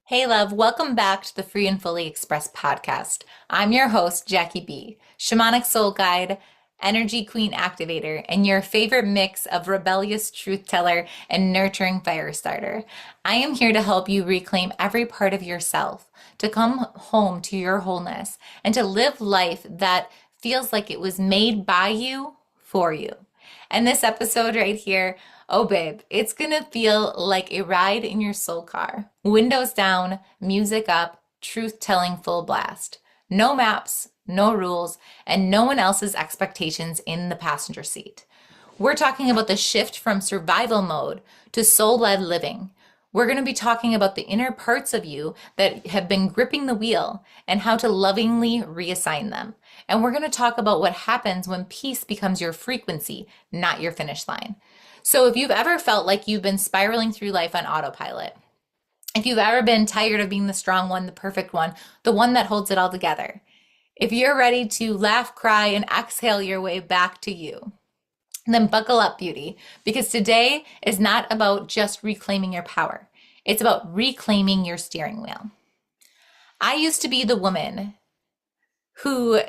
Hey, love, welcome back to the Free and Fully Expressed podcast. I'm your host, Jackie B, Shamanic Soul Guide, Energy Queen Activator, and your favorite mix of rebellious truth teller and nurturing fire starter. I am here to help you reclaim every part of yourself, to come home to your wholeness, and to live life that feels like it was made by you for you. And this episode right here, oh babe, it's gonna feel like a ride in your soul car. Windows down, music up, truth telling full blast. No maps, no rules, and no one else's expectations in the passenger seat. We're talking about the shift from survival mode to soul-led living. We're going to be talking about the inner parts of you that have been gripping the wheel and how to lovingly reassign them. And we're going to talk about what happens when peace becomes your frequency, not your finish line. So if you've ever felt like you've been spiraling through life on autopilot, if you've ever been tired of being the strong one, the perfect one, the one that holds it all together, if you're ready to laugh, cry, and exhale your way back to you, then buckle up, beauty, because today is not about just reclaiming your power. It's about reclaiming your steering wheel. I used to be the woman who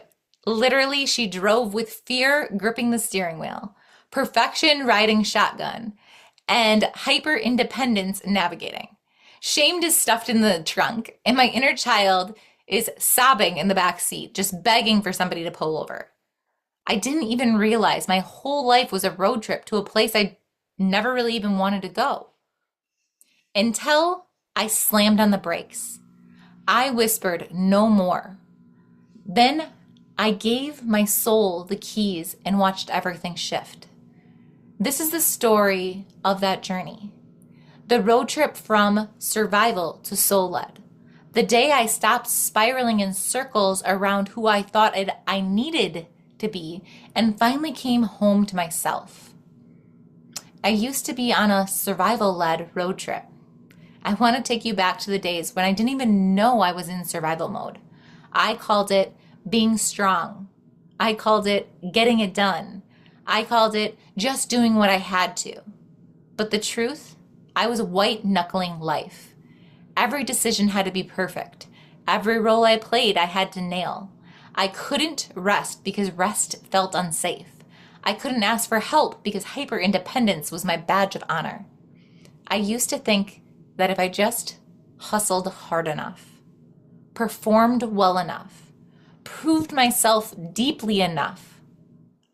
literally she drove with fear gripping the steering wheel, perfection riding shotgun, and hyper independence navigating. Shame is stuffed in the trunk, and my inner child is sobbing in the back seat, just begging for somebody to pull over. I didn't even realize my whole life was a road trip to a place I never really even wanted to go. Until I slammed on the brakes. I whispered, no more. Then I gave my soul the keys and watched everything shift. This is the story of that journey. The road trip from survival to soul-led. The day I stopped spiraling in circles around who I thought I needed to be and finally came home to myself. I used to be on a survival-led road trip. I want to take you back to the days when I didn't even know I was in survival mode. I called it being strong. I called it getting it done. I called it just doing what I had to. But the truth, I was white knuckling life. Every decision had to be perfect. Every role I played, I had to nail. I couldn't rest because rest felt unsafe. I couldn't ask for help because hyper independence was my badge of honor. I used to think that if I just hustled hard enough, performed well enough, proved myself deeply enough,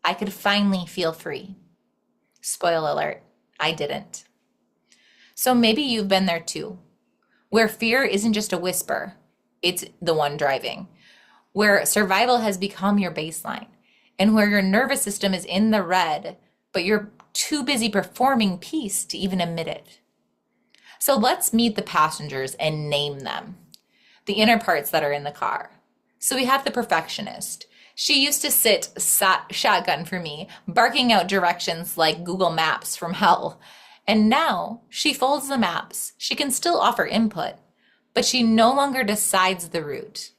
I could finally feel free. Spoiler alert, I didn't. So maybe you've been there too, where fear isn't just a whisper, it's the one driving, where survival has become your baseline, and where your nervous system is in the red, but you're too busy performing peace to even admit it. So let's meet the passengers and name them, the inner parts that are in the car. So we have the perfectionist. She used to sit shotgun for me, barking out directions like Google Maps from hell. And now she folds the maps. She can still offer input, but she no longer decides the route.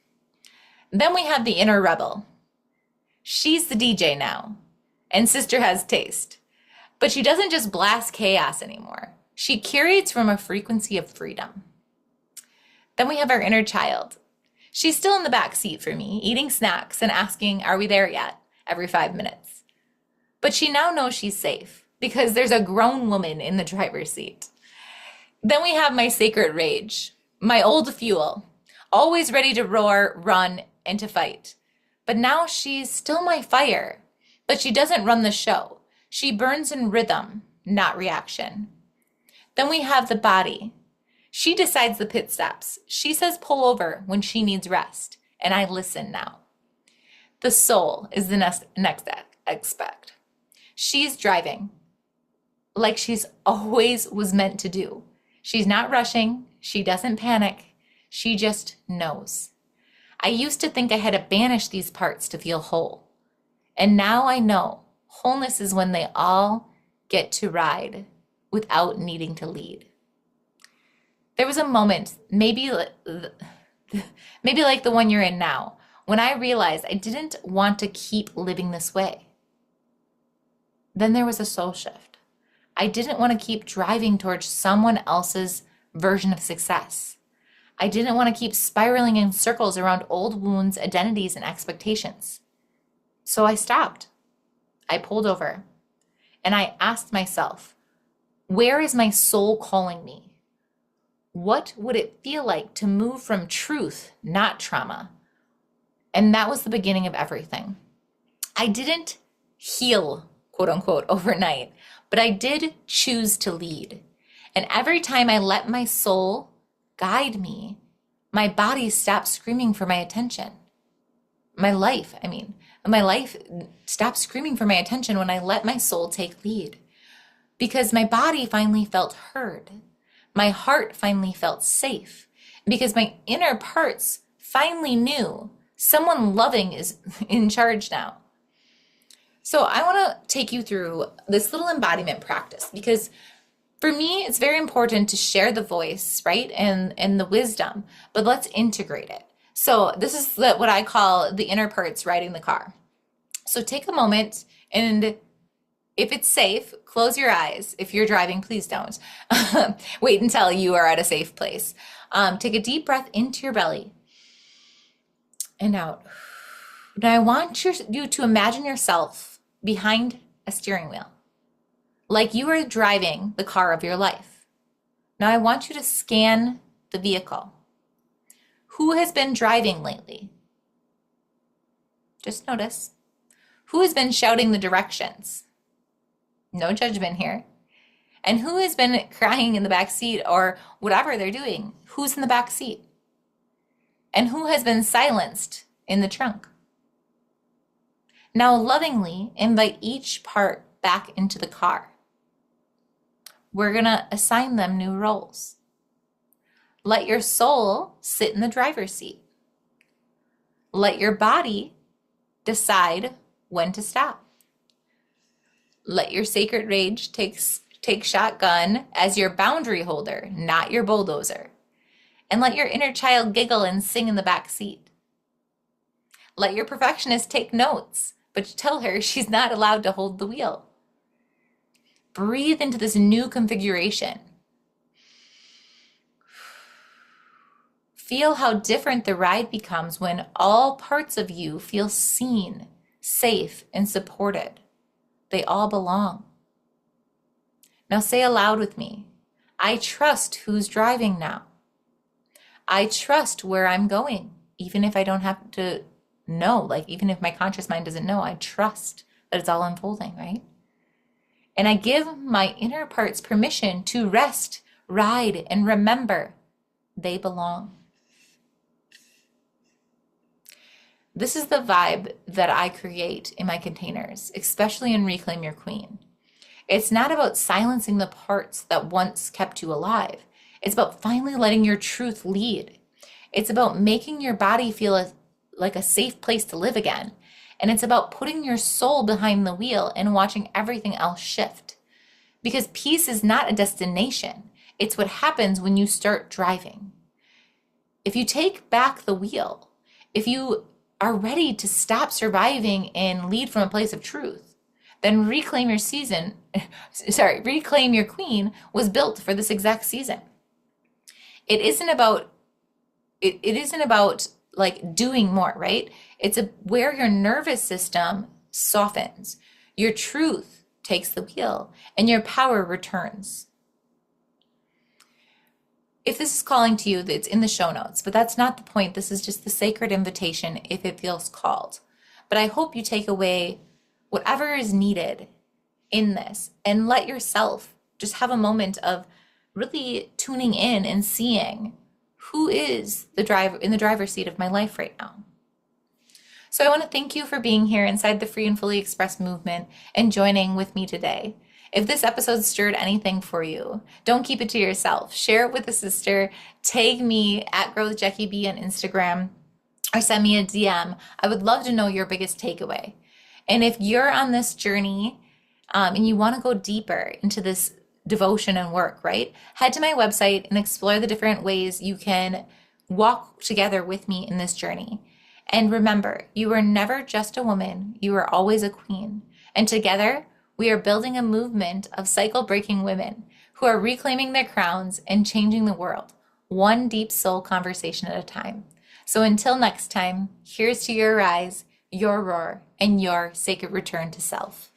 Then we have the inner rebel. She's the DJ now, and sister has taste. But she doesn't just blast chaos anymore. She curates from a frequency of freedom. Then we have our inner child. She's still in the back seat for me, eating snacks and asking, are we there yet? Every 5 minutes. But she now knows she's safe because there's a grown woman in the driver's seat. Then we have my sacred rage, my old fuel, always ready to roar, run, and to fight. But now she's still my fire, but she doesn't run the show. She burns in rhythm, not reaction. Then we have the body. She decides the pit stops. She says pull over when she needs rest, and I listen now. The soul is the next aspect. She's driving like she's always was meant to do. She's not rushing. She doesn't panic. She just knows. I used to think I had to banish these parts to feel whole. And now I know wholeness is when they all get to ride without needing to lead. There was a moment, maybe like the one you're in now, when I realized I didn't want to keep living this way. Then there was a soul shift. I didn't want to keep driving towards someone else's version of success. I didn't want to keep spiraling in circles around old wounds, identities, and expectations. So I stopped. I pulled over and I asked myself, where is my soul calling me? What would it feel like to move from truth, not trauma? And that was the beginning of everything. I didn't heal, quote unquote, overnight, but I did choose to lead. And every time I let my soul guide me, my body stopped screaming for my attention. My life stopped screaming for my attention when I let my soul take lead. Because my body finally felt heard. My heart finally felt safe. Because my inner parts finally knew someone loving is in charge now. So I want to take you through this little embodiment practice, because for me, it's very important to share the voice, right? And the wisdom, but let's integrate it. So this is what I call the inner parts riding the car. So take a moment, and if it's safe, close your eyes. If you're driving, please don't. Wait until you are at a safe place. Take a deep breath into your belly and out. Now I want you to imagine yourself behind a steering wheel, like you are driving the car of your life. Now I want you to scan the vehicle. Who has been driving lately? Just notice. Who has been shouting the directions? No judgment here. And who has been crying in the back seat or whatever they're doing? Who's in the back seat? And who has been silenced in the trunk? Now lovingly invite each part back into the car. We're going to assign them new roles. Let your soul sit in the driver's seat. Let your body decide when to stop. Let your sacred rage take shotgun as your boundary holder, not your bulldozer. And let your inner child giggle and sing in the back seat. Let your perfectionist take notes, but tell her she's not allowed to hold the wheel. Breathe into this new configuration. Feel how different the ride becomes when all parts of you feel seen, safe, and supported. They all belong. Now say aloud with me, I trust who's driving now. I trust where I'm going, even if I don't have to know, like even if my conscious mind doesn't know, I trust that it's all unfolding, right? And I give my inner parts permission to rest, ride, and remember they belong. This is the vibe that I create in my containers, especially in Reclaim Your Queen. It's not about silencing the parts that once kept you alive. It's about finally letting your truth lead. It's about making your body feel like a safe place to live again. And it's about putting your soul behind the wheel and watching everything else shift. Because peace is not a destination. It's what happens when you start driving. If you take back the wheel, if you are ready to stop surviving and lead from a place of truth, then Reclaim Your Queen was built for this exact season. It isn't about like doing more, right? It's where your nervous system softens, your truth takes the wheel, and your power returns. If this is calling to you, it's in the show notes, but that's not the point. This is just the sacred invitation if it feels called. But I hope you take away whatever is needed in this and let yourself just have a moment of really tuning in and seeing who is the driver in the driver's seat of my life right now. So I want to thank you for being here inside the Free and Fully Expressed movement and joining with me today. If this episode stirred anything for you, don't keep it to yourself. Share it with a sister. Tag me at GrowWithJackieB on Instagram or send me a DM. I would love to know your biggest takeaway. And if you're on this journey and you want to go deeper into this devotion and work, right? Head to my website and explore the different ways you can walk together with me in this journey. And remember, you are never just a woman. You are always a queen. And together, we are building a movement of cycle-breaking women who are reclaiming their crowns and changing the world, one deep soul conversation at a time. So until next time, here's to your rise, your roar, and your sacred return to self.